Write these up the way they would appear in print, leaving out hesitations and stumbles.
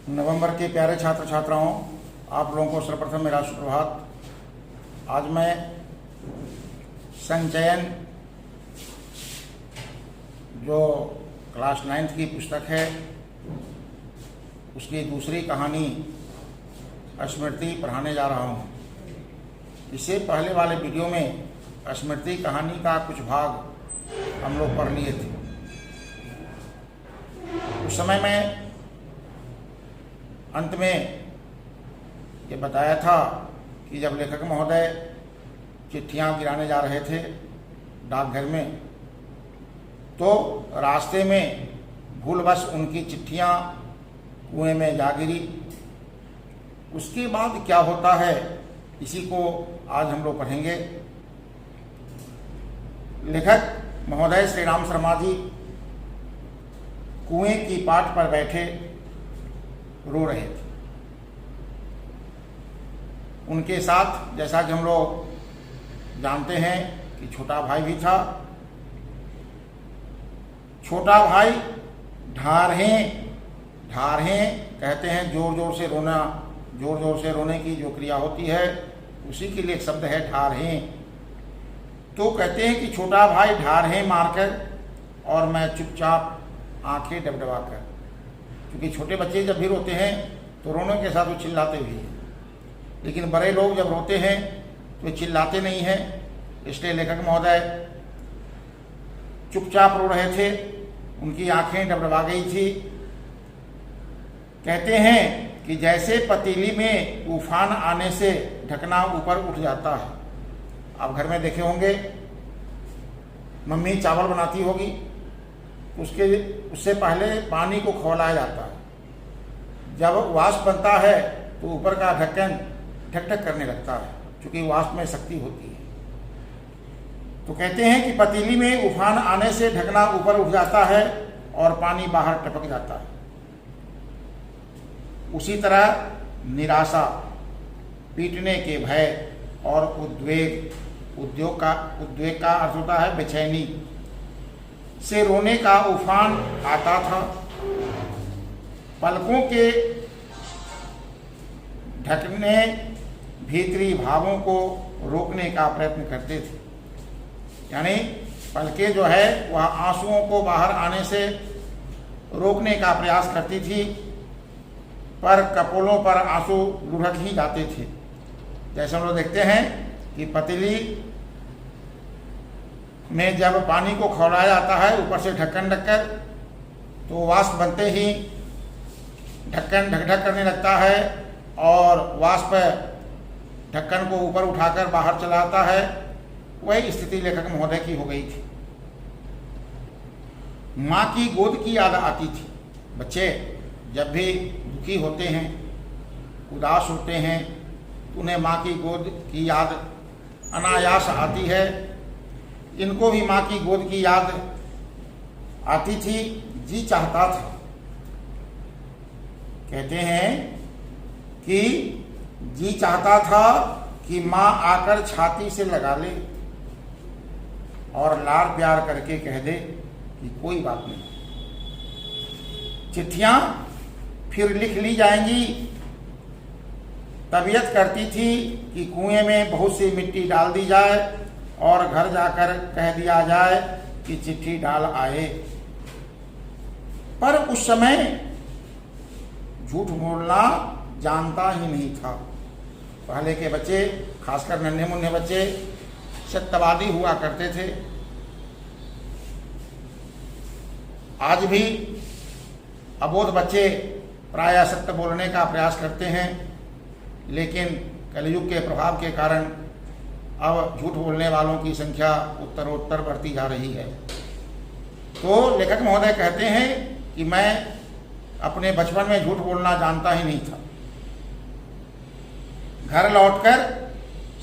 नवंबर के प्यारे छात्र छात्राओं, आप लोगों को सर्वप्रथम मेरा सुप्रभात। आज मैं संचयन जो क्लास 9th की पुस्तक है उसकी दूसरी कहानी स्मृति पढ़ाने जा रहा हूँ। इससे पहले वाले वीडियो में स्मृति कहानी का कुछ भाग हम लोग पढ़ लिए थे। उस समय मैं अंत में ये बताया था कि जब लेखक महोदय चिट्ठियाँ गिराने जा रहे थे डाकघर में, तो रास्ते में भूलवश उनकी चिट्ठियाँ कुएं में जा गिरी। उसके बाद क्या होता है इसी को आज हम लोग पढ़ेंगे। लेखक महोदय श्री राम शर्मा जी कुएं की पाट पर बैठे रो रहे थे। उनके साथ जैसा कि हम लोग जानते हैं कि छोटा भाई भी था। छोटा भाई ढारहें कहते हैं जोर जोर से रोना, जोर जोर से रोने की जो क्रिया होती है उसी के लिए एक शब्द है ढारहें। तो कहते हैं कि छोटा भाई ढारहें मारकर और मैं चुपचाप आंखें डबडबाकर, क्योंकि छोटे बच्चे जब भी रोते हैं तो रोने के साथ वो चिल्लाते भी हैं, लेकिन बड़े लोग जब रोते हैं तो चिल्लाते नहीं हैं। इसलिए लेखक महोदय चुपचाप रो रहे थे, उनकी आंखें डबडबा गई थी। कहते हैं कि जैसे पतीली में उफान आने से ढकना ऊपर उठ जाता है। आप घर में देखे होंगे मम्मी चावल बनाती होगी, उससे पहले पानी को खौलाया जाता है। जब वाष्प बनता है तो ऊपर का ढक्कन ढक ढक करने लगता है, क्योंकि वाष्प में शक्ति होती है। तो कहते हैं कि पतीली में उफान आने से ढकना ऊपर उठ जाता है और पानी बाहर टपक जाता है। उसी तरह निराशा, पीटने के भय और उद्वेग का अर्थ होता है बेचैनी से रोने का उफान आता था। पलकों के ढकने भीतरी भावों को रोकने का प्रयत्न करते थे। यानी पलकें जो है वह आंसुओं को बाहर आने से रोकने का प्रयास करती थी, पर कपोलों पर आंसू लुढ़क ही जाते थे। जैसे हम लोग देखते हैं कि पतीली में जब पानी को खौलाया जाता है ऊपर से ढक्कन ढककर, तो वाष्प बनते ही ढक्कन ढक ढक करने लगता है और वाष्प ढक्कन को ऊपर उठाकर बाहर चला आता है। वही स्थिति लेखक महोदय की हो गई थी। माँ की गोद की याद आती थी। बच्चे जब भी दुखी होते हैं, उदास होते हैं, तो उन्हें माँ की गोद की याद अनायास आती है। इनको भी माँ की गोद की याद आती थी। जी चाहता था, कहते हैं कि जी चाहता था कि माँ आकर छाती से लगा ले और लाड़ प्यार करके कह दे कि कोई बात नहीं, चिट्ठियां फिर लिख ली जाएंगी। तबीयत करती थी कि कुएं में बहुत सी मिट्टी डाल दी जाए और घर जाकर कह दिया जाए कि चिट्ठी डाल आए। पर उस समय झूठ बोलना जानता ही नहीं था। पहले के बच्चे, खासकर नन्हे मुन्ने बच्चे, सत्यवादी हुआ करते थे। आज भी अबोध बच्चे प्रायः सत्य बोलने का प्रयास करते हैं, लेकिन कलयुग के प्रभाव के कारण अब झूठ बोलने वालों की संख्या उत्तरोत्तर बढ़ती जा रही है। तो लेखक महोदय कहते हैं कि मैं अपने बचपन में झूठ बोलना जानता ही नहीं था। घर लौटकर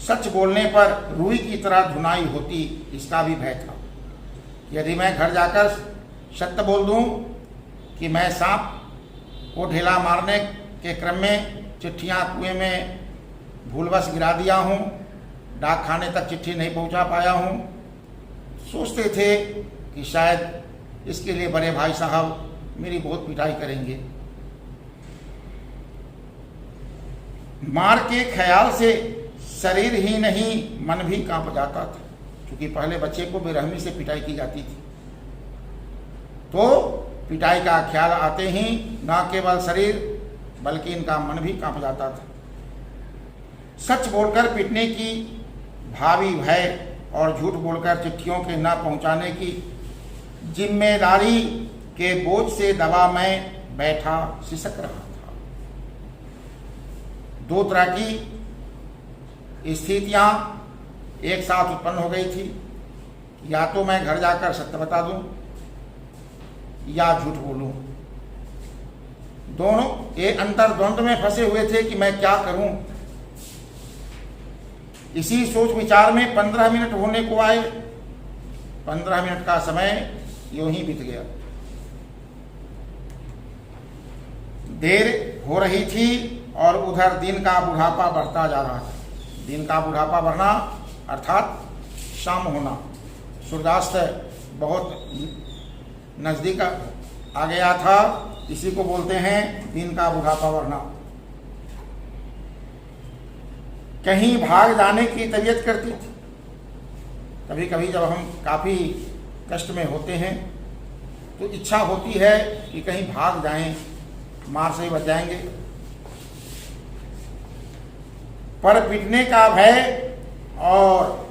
सच बोलने पर रुई की तरह धुनाई होती, इसका भी भय था। यदि मैं घर जाकर सत्य बोल दूं कि मैं सांप को ढेला मारने के क्रम में चिट्ठियां कुएं में भूलवश गिरा दिया हूं, डाक खाने तक चिट्ठी नहीं पहुंचा पाया हूं, सोचते थे कि शायद इसके लिए बड़े भाई साहब मेरी बहुत पिटाई करेंगे। मार के ख्याल से शरीर ही नहीं मन भी कांप जाता था, क्योंकि पहले बच्चे को बेरहमी से पिटाई की जाती थी, तो पिटाई का ख्याल आते ही न केवल शरीर बल्कि इनका मन भी कांप जाता था। सच बोलकर पीटने की भावी भय और झूठ बोलकर चिट्ठियों के न पहुंचाने की जिम्मेदारी के बोझ से दबा मैं बैठा सिसक रहा था। दो तरह की स्थितियां एक साथ उत्पन्न हो गई थी, या तो मैं घर जाकर सत्य बता दूं या झूठ बोलूं। दोनों ये अंतर्द्वंद में फंसे हुए थे कि मैं क्या करूं। इसी सोच विचार में 15 मिनट होने को आए। 15 मिनट का समय यूं ही बीत गया। देर हो रही थी और उधर दिन का बुढ़ापा बढ़ता जा रहा था। दिन का बुढ़ापा बढ़ना अर्थात शाम होना, सूर्यास्त बहुत नजदीक आ गया था। इसी को बोलते हैं दिन का बुढ़ापा बढ़ना। कहीं भाग जाने की तबीयत करती थी। कभी कभी जब हम काफी कष्ट में होते हैं तो इच्छा होती है कि कहीं भाग जाएं, मार से ही बच जाएंगे, पर पिटने का भय और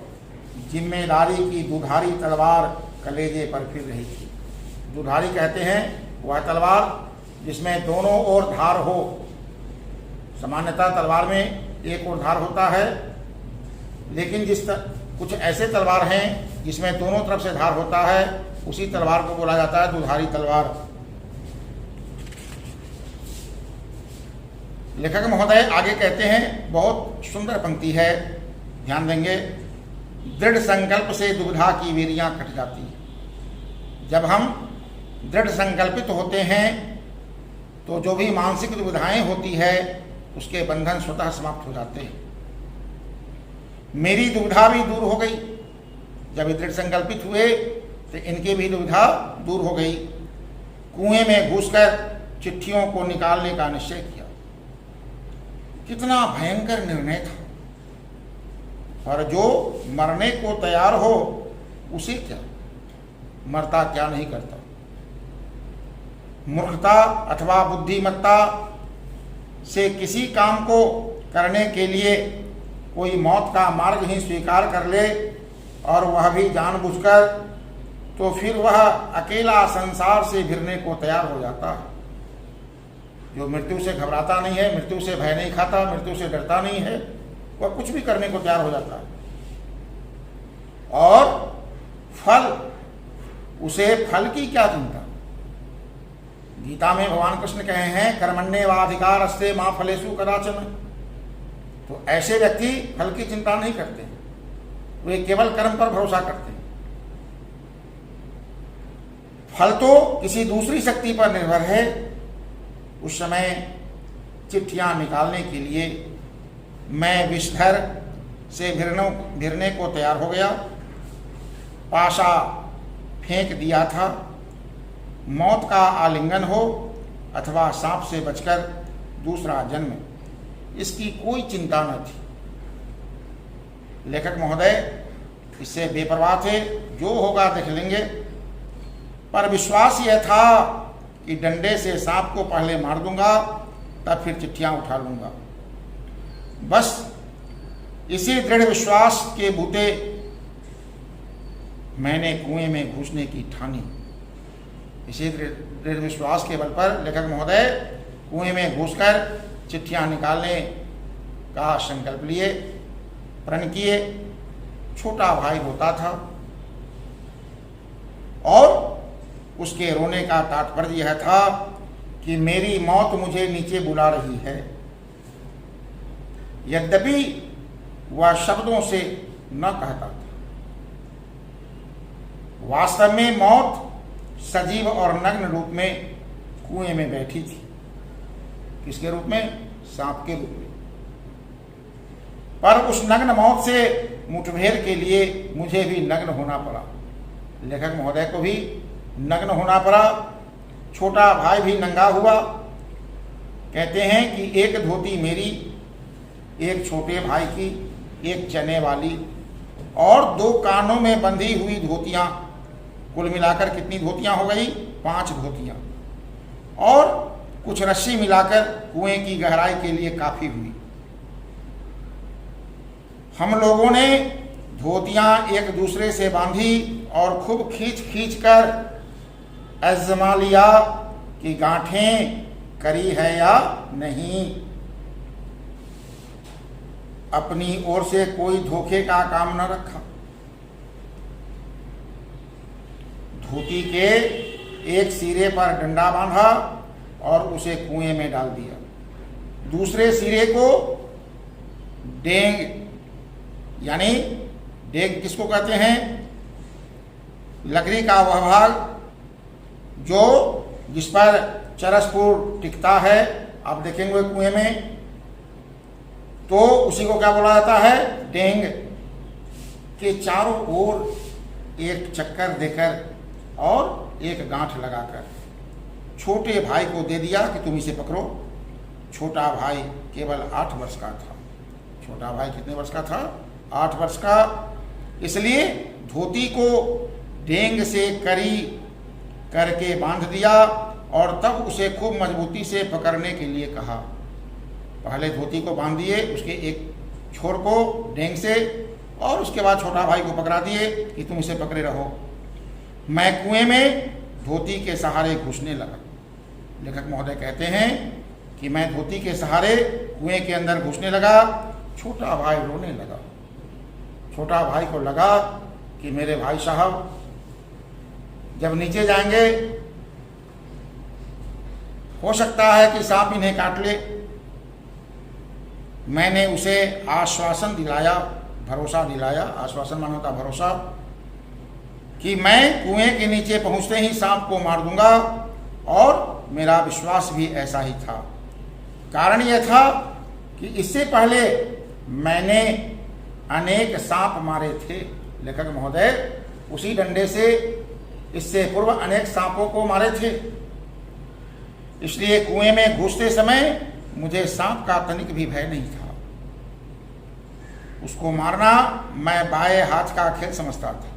जिम्मेदारी की दुधारी तलवार कलेजे पर फिर रही थी। दुधारी कहते हैं वह तलवार जिसमें दोनों ओर धार हो। सामान्यतः तलवार में एक ओर धार होता है, लेकिन कुछ ऐसे तलवार हैं जिसमें दोनों तरफ से धार होता है, उसी तलवार को बोला जाता है दुधारी तलवार। लेखक महोदय आगे कहते हैं, बहुत सुंदर पंक्ति है, ध्यान देंगे। दृढ़ संकल्प से दुविधा की वेरियां कट जाती है। जब हम दृढ़ संकल्पित होते हैं तो जो भी मानसिक दुविधाएं होती है उसके बंधन स्वतः समाप्त हो जाते हैं। मेरी दुविधा भी दूर हो गई। जब दृढ़ संकल्पित हुए तो इनकी भी दुविधा दूर हो गई। कुएं में घुसकर चिट्ठियों को निकालने का निश्चय किया। कितना भयंकर निर्णय था, पर जो मरने को तैयार हो उसे क्या, मरता क्या नहीं करता। मूर्खता अथवा बुद्धिमत्ता से किसी काम को करने के लिए कोई मौत का मार्ग ही स्वीकार कर ले और वह भी जानबूझकर, तो फिर वह अकेला संसार से घिरने को तैयार हो जाता है। जो मृत्यु से घबराता नहीं है, मृत्यु से भय नहीं खाता, मृत्यु से डरता नहीं है, वह कुछ भी करने को तैयार हो जाता है। और फल, उसे फल की क्या चिंता। गीता में भगवान कृष्ण कहे हैं, कर्मण्येवाधिकारस्ते मा फलेषु कदाचन। तो ऐसे व्यक्ति फल की चिंता नहीं करते, वे केवल कर्म पर भरोसा करते हैं। फल तो किसी दूसरी शक्ति पर निर्भर है। उस समय चिट्ठियां निकालने के लिए मैं विषधर से भिरने को तैयार हो गया। पाशा फेंक दिया था। मौत का आलिंगन हो अथवा सांप से बचकर दूसरा जन्म, इसकी कोई चिंता न थी। लेखक महोदय इससे बेपरवाह थे, जो होगा देख लेंगे। पर विश्वास यह था कि डंडे से सांप को पहले मार दूंगा, तब फिर चिट्ठियां उठा लूंगा। बस इसी दृढ़ विश्वास के बूते मैंने कुएं में घुसने की ठानी। इसी दृढ़ विश्वास के बल पर लेखक महोदय कुएं में घुसकर चिट्ठियां निकालने का संकल्प लिए, प्रण किए। छोटा भाई रोता था और उसके रोने का तात्पर्य यह था कि मेरी मौत मुझे नीचे बुला रही है। यद्यपि वह शब्दों से न कहता था। वास्तव में मौत सजीव और नग्न रूप में कुएं में बैठी थी। किसके रूप में? सांप के रूप में। पर उस नग्न मौत से मुठभेड़ के लिए मुझे भी नग्न होना पड़ा। लेखक महोदय को भी नग्न होना पड़ा। छोटा भाई भी नंगा हुआ। कहते हैं कि एक धोती मेरी एक छोटे भाई की, एक चने वाली और 2 कानों में बंधी हुई धोतियां। कुल मिलाकर कितनी धोतियां हो गई? 5 धोतियां। और कुछ रस्सी मिलाकर कुएं की गहराई के लिए काफी हुई। हम लोगों ने धोतियां एक दूसरे से बांधी और खूब खींच खींच कर आजमा लिया कि गांठें करी है या नहीं। अपनी ओर से कोई धोखे का काम न रखा। धोती के एक सिरे पर डंडा बांधा और उसे कुएं में डाल दिया। दूसरे सिरे को डेंग, यानी डेंग किसको कहते हैं? लकड़ी का वह भाग जो जिस पर चरसपुर टिकता है, आप देखेंगे कुएं में, तो उसी को क्या बोला जाता है? डेंग। के चारों ओर एक चक्कर देकर और एक गांठ लगाकर छोटे भाई को दे दिया कि तुम इसे पकड़ो। छोटा भाई केवल 8 वर्ष का था। छोटा भाई कितने वर्ष का था? 8 वर्ष का। इसलिए धोती को डेंग से करी करके बांध दिया और तब उसे खूब मजबूती से पकड़ने के लिए कहा। पहले धोती को बांध दिए, उसके एक छोर को डेंग से, और उसके बाद छोटा भाई को पकड़ा दिए कि तुम इसे पकड़े रहो। मैं कुएं में धोती के सहारे घुसने लगा। लेखक महोदय कहते हैं कि मैं धोती के सहारे कुएं के अंदर घुसने लगा। छोटा भाई रोने लगा। छोटा भाई को लगा कि मेरे भाई साहब जब नीचे जाएंगे हो सकता है कि सांप इन्हें काट ले। मैंने उसे आश्वासन दिलाया, भरोसा दिलाया। आश्वासन मानो होता भरोसा, कि मैं कुएं के नीचे पहुंचते ही सांप को मार दूंगा। और मेरा विश्वास भी ऐसा ही था। कारण यह था कि इससे पहले मैंने अनेक सांप मारे थे। लेखक महोदय उसी डंडे से इससे पूर्व अनेक सांपों को मारे थे। इसलिए कुएं में घुसते समय मुझे सांप का तनिक भी भय नहीं था। उसको मारना मैं बाएं हाथ का खेल समझता था।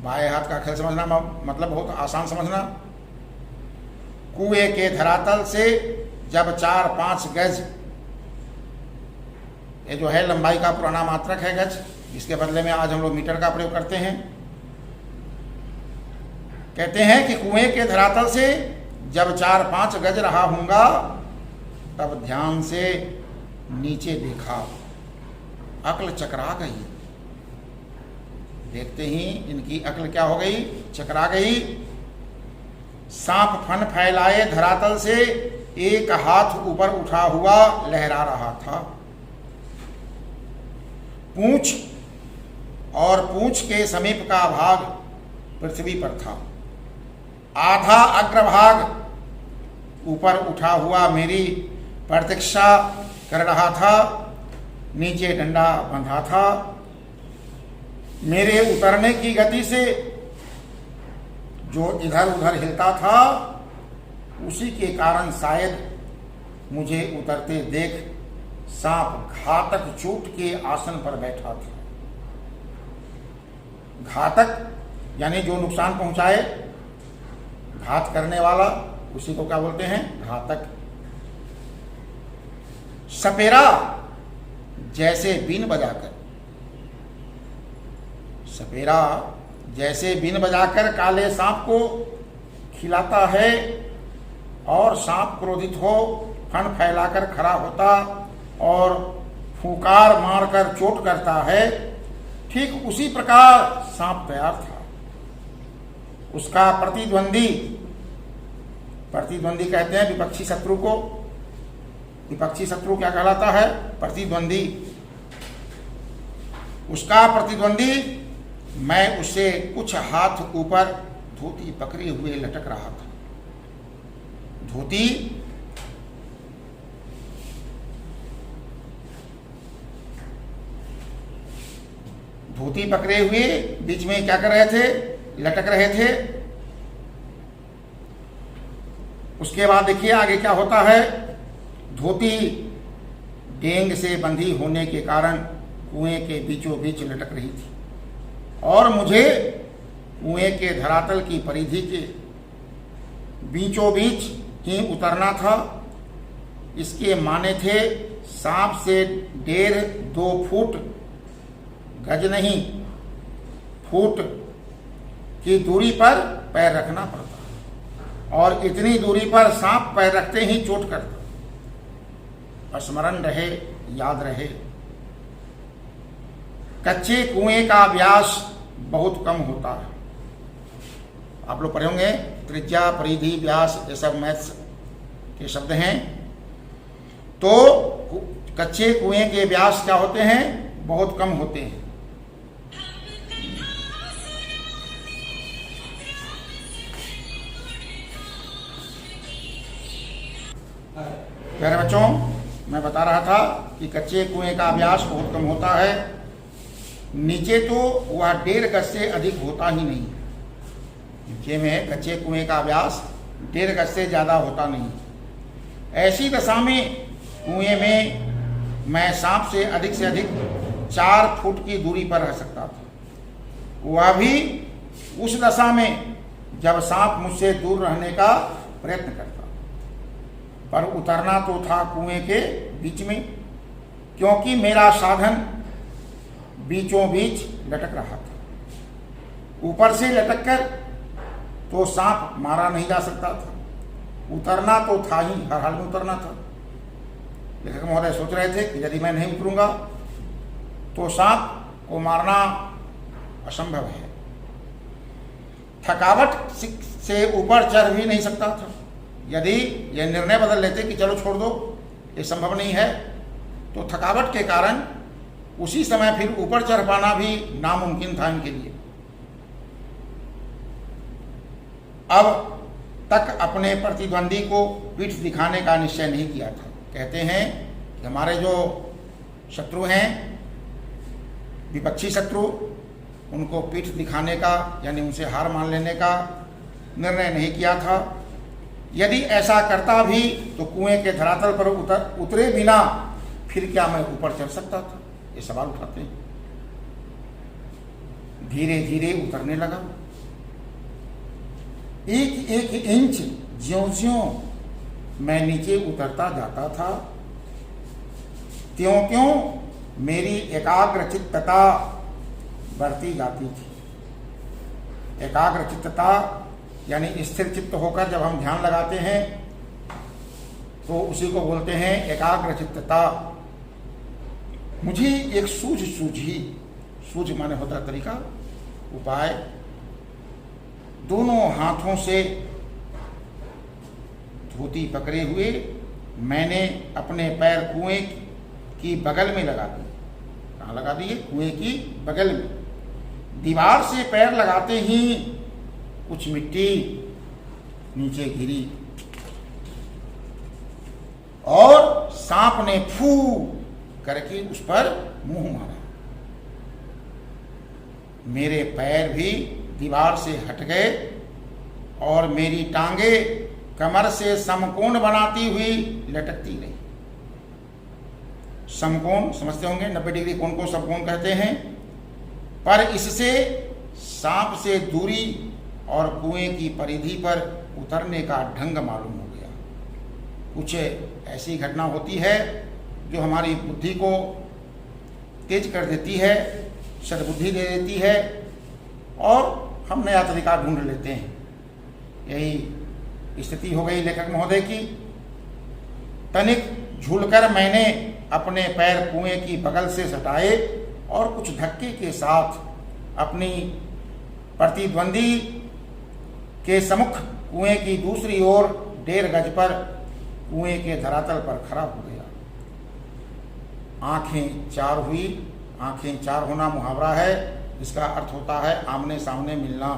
बाएं हाथ का खेल समझना मतलब बहुत आसान समझना। कुएं के धरातल से जब 4-5 गज, ये जो है लंबाई का पुराना मात्रक है गज, इसके बदले में आज हम लोग मीटर का प्रयोग करते हैं। कहते हैं कि कुएं के धरातल से जब 4-5 गज रहा हूंगा तब ध्यान से नीचे देखा। अक्ल चकरा गई। देखते ही इनकी अक्ल क्या हो गई? चकरा गई। सांप फन फैलाए धरातल से एक हाथ ऊपर उठा हुआ लहरा रहा था। पूंछ और पूंछ के समीप का भाग पृथ्वी पर था। आधा अग्रभाग ऊपर उठा हुआ मेरी प्रतीक्षा कर रहा था। नीचे डंडा बंधा था। मेरे उतरने की गति से जो इधर उधर हिलता था, उसी के कारण शायद मुझे उतरते देख सांप घातक चोट के आसन पर बैठा था। घातक यानी जो नुकसान पहुंचाए, घात करने वाला, उसी को क्या बोलते हैं? घातक। सपेरा जैसे बीन बजाकर, सपेरा जैसे बीन बजाकर काले सांप को खिलाता है और सांप क्रोधित हो फन फैलाकर खड़ा होता और फूंकार मारकर चोट करता है, ठीक उसी प्रकार सांप तैयार था। उसका प्रतिद्वंदी, प्रतिद्वंदी कहते हैं विपक्षी शत्रु को। विपक्षी शत्रु क्या कहलाता है? प्रतिद्वंदी। उसका प्रतिद्वंदी मैं उससे कुछ हाथ ऊपर धोती पकड़े हुए लटक रहा था। धोती पकड़े हुए बीच में क्या कर रहे थे? लटक रहे थे। उसके बाद देखिए आगे क्या होता है। धोती डेंग से बंधी होने के कारण कुएं के बीचों बीच लटक रही थी और मुझे कुएं के धरातल की परिधि के बीचों बीच ही उतरना था। इसके माने थे सांप से 1.5-2 फुट, गज नहीं फुट की दूरी पर पैर रखना पड़ता और इतनी दूरी पर सांप पैर रखते ही चोट करता। स्मरण रहे, याद रहे, कच्चे कुएं का व्यास बहुत कम होता है। आप लोग पढ़े होंगे त्रिज्या, परिधि, व्यास, ये सब मैथ्स के शब्द हैं। तो कच्चे कुएं के व्यास क्या होते हैं? बहुत कम होते हैं। प्यारे बच्चों, मैं बता रहा था कि कच्चे कुएं का व्यास बहुत कम होता है। नीचे तो वह 1.5 गज से अधिक होता ही नहीं। नीचे में कच्चे कुएं का व्यास 1.5 गज से ज़्यादा होता नहीं। ऐसी दशा में कुएं में मैं सांप से अधिक 4 फुट की दूरी पर रह सकता था। वह भी उस दशा में जब सांप मुझसे दूर रहने का प्रयत्न करता, पर उतरना तो था कुएं के बीच में, क्योंकि मेरा साधन बीचों बीच लटक रहा था। ऊपर से लटक कर तो सांप मारा नहीं जा सकता था, उतरना तो था ही, हर हाल में उतरना था। लेखक महोदय सोच रहे थे कि यदि मैं नहीं उतरूंगा तो सांप को मारना असंभव है। थकावट से ऊपर चढ़ भी नहीं सकता था। यदि यह निर्णय बदल लेते कि चलो छोड़ दो, ये संभव नहीं है, तो थकावट के कारण उसी समय फिर ऊपर चढ़ पाना भी नामुमकिन था इनके लिए। अब तक अपने प्रतिद्वंदी को पीठ दिखाने का निश्चय नहीं किया था। कहते हैं कि हमारे जो शत्रु हैं, विपक्षी शत्रु, उनको पीठ दिखाने का यानी उनसे हार मान लेने का निर्णय नहीं किया था। यदि ऐसा करता भी तो कुएं के धरातल पर उतरे बिना फिर क्या मैं ऊपर चढ़ सकता था? ये सवाल उठाते हैं। धीरे धीरे उतरने लगा। एक एक इंच ज्यों-ज्यों मैं नीचे उतरता जाता था, त्यों-त्यों मेरी एकाग्रचित्तता बढ़ती जाती थी। एकाग्रचित्तता यानी स्थिर चित्त होकर जब हम ध्यान लगाते हैं तो उसी को बोलते हैं एकाग्रचित्तता। मुझे एक सूझ माने होता तरीका, उपाय, दोनों हाथों से धोती पकड़े हुए मैंने अपने पैर कुएं की बगल में लगा दिए। कहाँ लगा दिए? कुएं की बगल में। दीवार से पैर लगाते ही कुछ मिट्टी नीचे गिरी और सांप ने फू करके उस पर मुंह मारा। मेरे पैर भी दीवार से हट गए और मेरी टांगे कमर से समकोण बनाती हुई लटकती रही। समकोण समझते होंगे, 90 डिग्री कोण को समकोण कहते हैं। पर इससे सांप से दूरी और कुएं की परिधि पर उतरने का ढंग मालूम हो गया। कुछ ऐसी घटना होती है जो हमारी बुद्धि को तेज कर देती है, सद्बुद्धि दे देती है और हम नया तरीका ढूंढ लेते हैं। यही स्थिति हो गई लेखक महोदय की। तनिक झूलकर मैंने अपने पैर कुएं की बगल से सटाए और कुछ धक्के के साथ अपनी प्रतिद्वंदी के सम्मुख कुएं की दूसरी ओर 1.5 गज पर कुएं के धरातल पर खड़ा हो गया। आंखें चार हुई। आंखें चार होना मुहावरा है, इसका अर्थ होता है आमने सामने मिलना।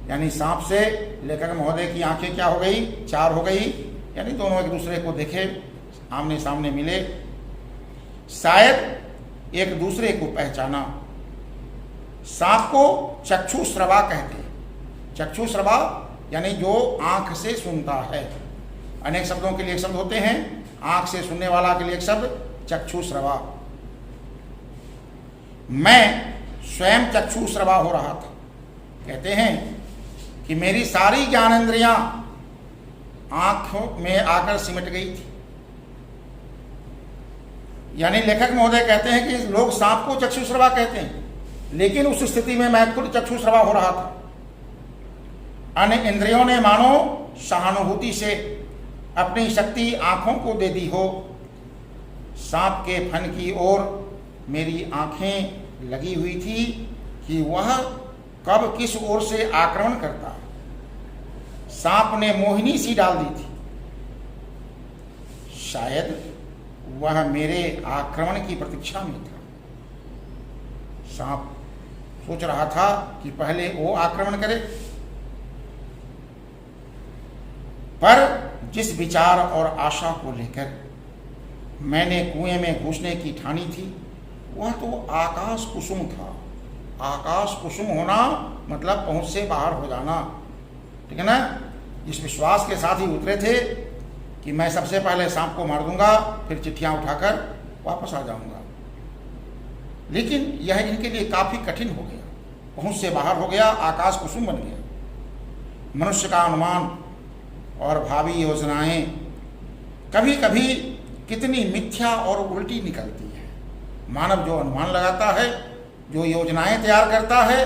यानी सांप से लेखक महोदय की आंखें क्या हो गई? 4 हो गई। यानी दोनों एक दूसरे को देखे, आमने सामने मिले, शायद एक दूसरे को पहचाना। सांप को चक्षुश्रवा कहते हैं। चक्षुश्रवा यानी जो आंख से सुनता है। अनेक शब्दों के लिए एक शब्द होते हैं। आंख से सुनने वाला के लिए एक शब्द चक्षुश्रवा। मैं स्वयं चक्षुश्रवा हो रहा था। कहते हैं कि मेरी सारी ज्ञानेंद्रियां आंखों में आकर सिमट गई थी। यानी लेखक महोदय कहते हैं कि लोग सांप को चक्षुश्रवा कहते हैं, लेकिन उस स्थिति में मैं खुद चक्षुश्रवा हो रहा था। अन्य इंद्रियों ने मानो सहानुभूति से अपनी शक्ति आंखों को दे दी हो। सांप के फन की ओर मेरी आंखें लगी हुई थी कि वह कब किस ओर से आक्रमण करता। सांप ने मोहिनी सी डाल दी थी। शायद वह मेरे आक्रमण की प्रतीक्षा में था। सांप सोच रहा था कि पहले वो आक्रमण करे, पर जिस विचार और आशा को लेकर मैंने कुएं में घुसने की ठानी थी वह तो आकाश कुसुम था। आकाश कुसुम होना मतलब पहुंच से बाहर हो जाना, ठीक है ना। इस विश्वास के साथ ही उतरे थे कि मैं सबसे पहले सांप को मार दूंगा, फिर चिट्ठियां उठाकर वापस आ जाऊंगा। लेकिन यह इनके लिए काफी कठिन हो गया। पहुंच से बाहर हो गया, आकाश कुसुम बन गया। मनुष्य का अनुमान और भावी योजनाएं कभी कभी कितनी मिथ्या और उल्टी निकलती है। मानव जो अनुमान लगाता है, जो योजनाएं तैयार करता है,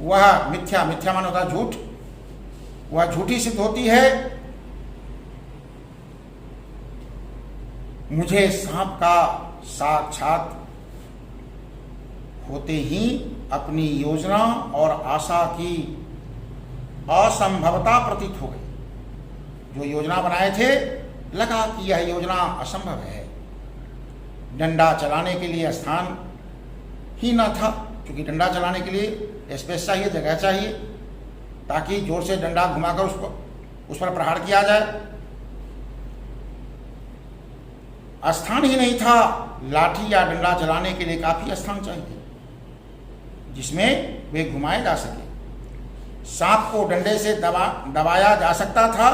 वह मिथ्या माना होता झूठ, वह झूठी सिद्ध होती है। मुझे सांप का साक्षात होते ही अपनी योजना और आशा की असंभवता प्रतीत हो गई। जो योजना बनाए थे लगा कि यह योजना असंभव है। डंडा चलाने के लिए स्थान ही न था, क्योंकि डंडा चलाने के लिए स्पेस चाहिए, जगह चाहिए, ताकि जोर से डंडा घुमाकर उस पर प्रहार किया जाए। स्थान ही नहीं था। लाठी या डंडा चलाने के लिए काफी स्थान चाहिए जिसमें वे घुमाए जा सके। सांप को डंडे से दबाया जा सकता था,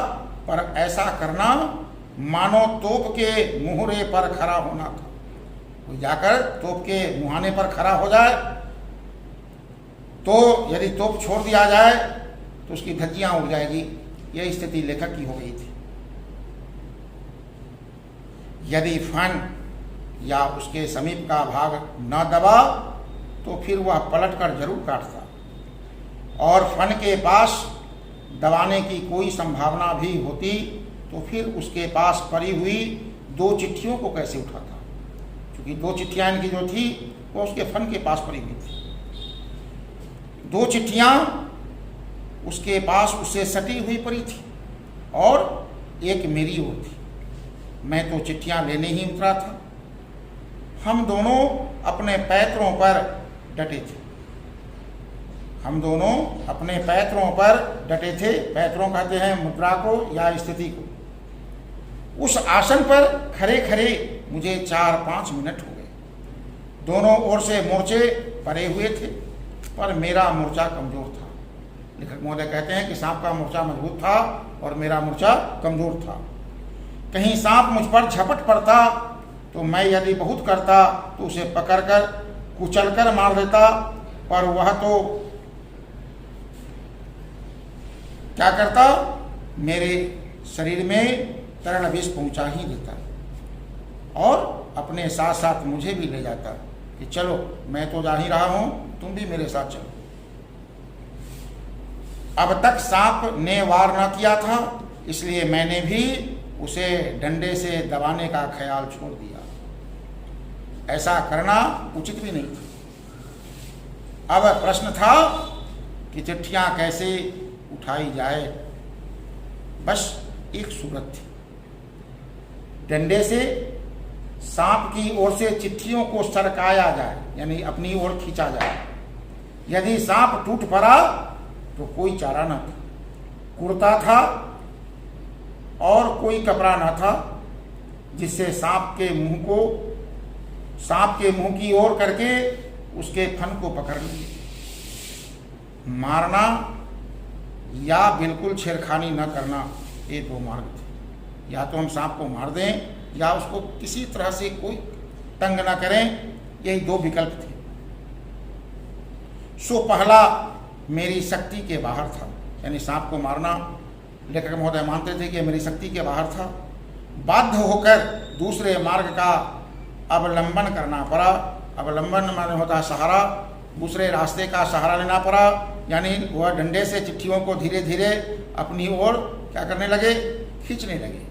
पर ऐसा करना मानो तोप के मुहरे पर खड़ा होना था। कोई जाकर तोप के मुहाने पर खड़ा हो जाए तो यदि तोप छोड़ दिया जाए तो उसकी धज्जियां उड़ जाएगी। यह स्थिति लेखक की हो गई थी। यदि फन या उसके समीप का भाग न दबा तो फिर वह पलटकर जरूर काटता, और फन के पास दबाने की कोई संभावना भी होती तो फिर उसके पास पड़ी हुई 2 चिट्ठियों को कैसे उठाता, क्योंकि 2 चिट्ठियां इनकी जो थी वो उसके फन के पास पड़ी हुई थी। 2 चिट्ठियां उसके पास उससे सटी हुई पड़ी थी और एक मेरी ओर थी। मैं तो चिट्ठियां लेने ही उतरा था। हम दोनों अपने पैरों पर डटे थे। हम दोनों अपने पैरों पर डटे थे। पैरों कहते हैं मुद्रा को या स्थिति को। उस आसन पर खड़े खड़े मुझे 4-5 मिनट हो गए। दोनों ओर से मोर्चे पड़े हुए थे, पर मेरा मोर्चा कमजोर था। लेखक महोदय कहते हैं कि सांप का मोर्चा मजबूत था और मेरा मोर्चा कमजोर था। कहीं सांप मुझ पर झपट पड़ता तो मैं यदि बहुत करता तो उसे पकड़कर कुचलकर मार देता, पर वह तो क्या करता, मेरे शरीर में तरण विष पहुंचा ही देता और अपने साथ साथ मुझे भी ले जाता कि चलो मैं तो जा ही रहा हूं, तुम भी मेरे साथ चलो। अब तक सांप ने वार न किया था, इसलिए मैंने भी उसे डंडे से दबाने का ख्याल छोड़ दिया। ऐसा करना उचित भी नहीं था। अब प्रश्न था कि चिट्ठियां कैसे उठाई जाए। बस एक सूरत थी, डंडे से सांप की ओर से चिट्ठियों को सरकाया जाए, यानी अपनी ओर खींचा जाए। यदि सांप टूट पड़ा तो कोई चारा न था। कुर्ता था और कोई कपड़ा न था जिससे सांप के मुंह की ओर करके उसके फन को पकड़ लिए। मारना या बिल्कुल छेड़खानी न करना, ये 2 मार्ग थे। या तो हम सांप को मार दें या उसको किसी तरह से कोई तंग ना करें, यही दो विकल्प थे। सो पहला मेरी शक्ति के बाहर था, यानी सांप को मारना लेखक महोदय मानते थे कि मेरी शक्ति के बाहर था। बाध्य होकर दूसरे मार्ग का अवलंबन करना पड़ा। अवलंबन माने होता है सहारा, दूसरे रास्ते का सहारा लेना पड़ा, यानी वह डंडे से चिट्ठियों को धीरे धीरे अपनी ओर क्या करने लगे, खींचने लगे।